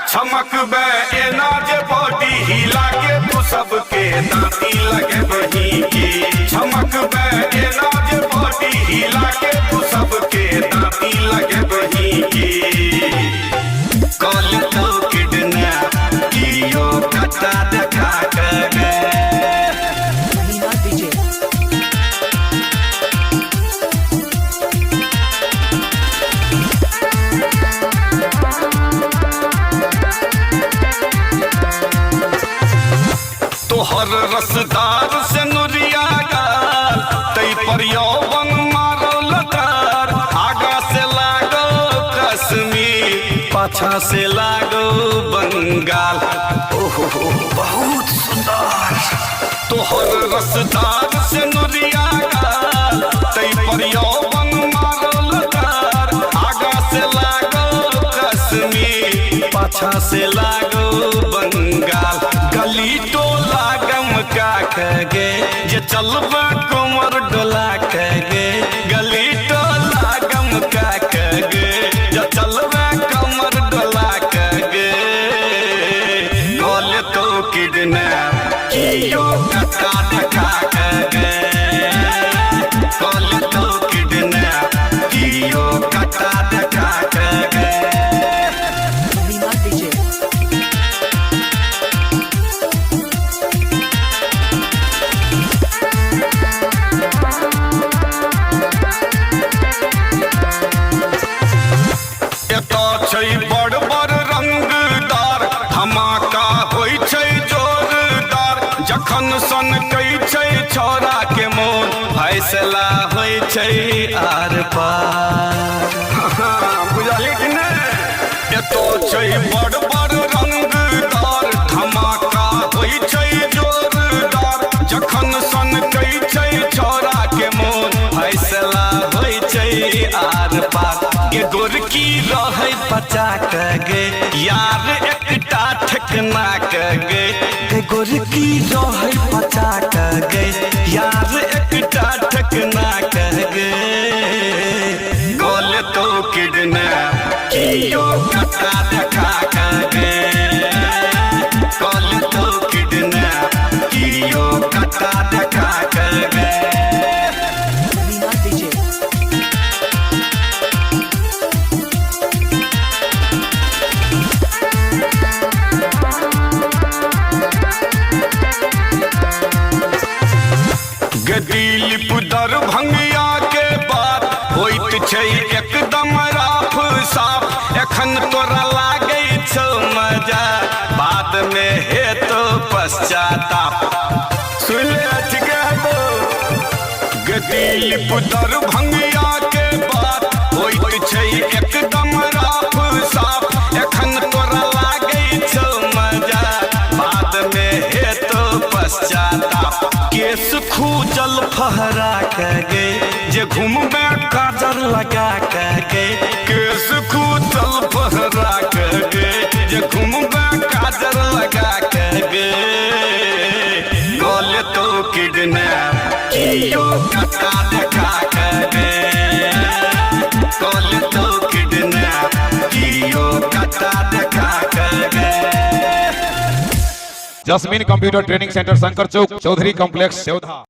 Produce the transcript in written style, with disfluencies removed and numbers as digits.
छमक बे एना जे बॉडी हिला के तू सबके दाती लगे बही की। छमक बे एना जे बॉडी हिला के तू सबके दाती लगे बही की। कॉल तो किडनैप कियो कटा देखा के तोहर रसदार से नुरिया गाल तई पर यौवन मारल तार। आगा से लागो कश्मीर पाछा से लागो बंगाल। ओहो बहुत सुंदर तोहर रसदार से नुरिया गाल तई पर यौवन मारल तार। आगा से लागो कश्मीर पाछा से लागो बंगाल। गली टोला गम का कगे जे चलबा कमर डोला कगे। गली टोला गम का कगे जे चलबा कमर डोला कगे। कॉल तो किडनैप कियो कटा देखा कगे। कॉल तो किडनैप कियो कटा देखा कगे। बड़ बड़ रंगदार धमाका होई छै जोरदार। जखन सन कई छै छोरा के मोन फैसला होई छै आर पार। बुझलिए कि नहीं एतो छै बड़ बड़ रंगदार धमाका होई छै जोरदार। जखन सन कई छै छोरा के मोन फैसला होई छै आर पार। के गोरकी रहे बचा कगे यार एकटा ठकना कगे। के गोरकी रहे बचा कगे यार एकटा ठकना कगे। कॉल तो किडनैप कियो कटा देखा कगे। कॉल तो किडनैप कियो कटा देखा कगे। दिलीप दरभंगिया के बात होइत छै एकदम राफ साफ। एखन तोरा लागे छौ मजा बाद में हेतो पश्चाताप। सुन दिलीप दरभंगिया के बात होइत छै एकदम राफ साफ। एखन तोरा लागे छौ मजा बाद में हेतो पश्चाताप। केस खूजल फहरा कगे जे घूमबे काजर लगा कगे। केस खूजल फहरा कगे जे घूमबे काजर लगा कगे। कॉल तो किडनैप कियो कटा देखा कगे। कॉल तो किडनैप कियो कटा देखा कगे। Jasmine computer training centre, Shankar Chowk, Chaudhary complex, सेवधा।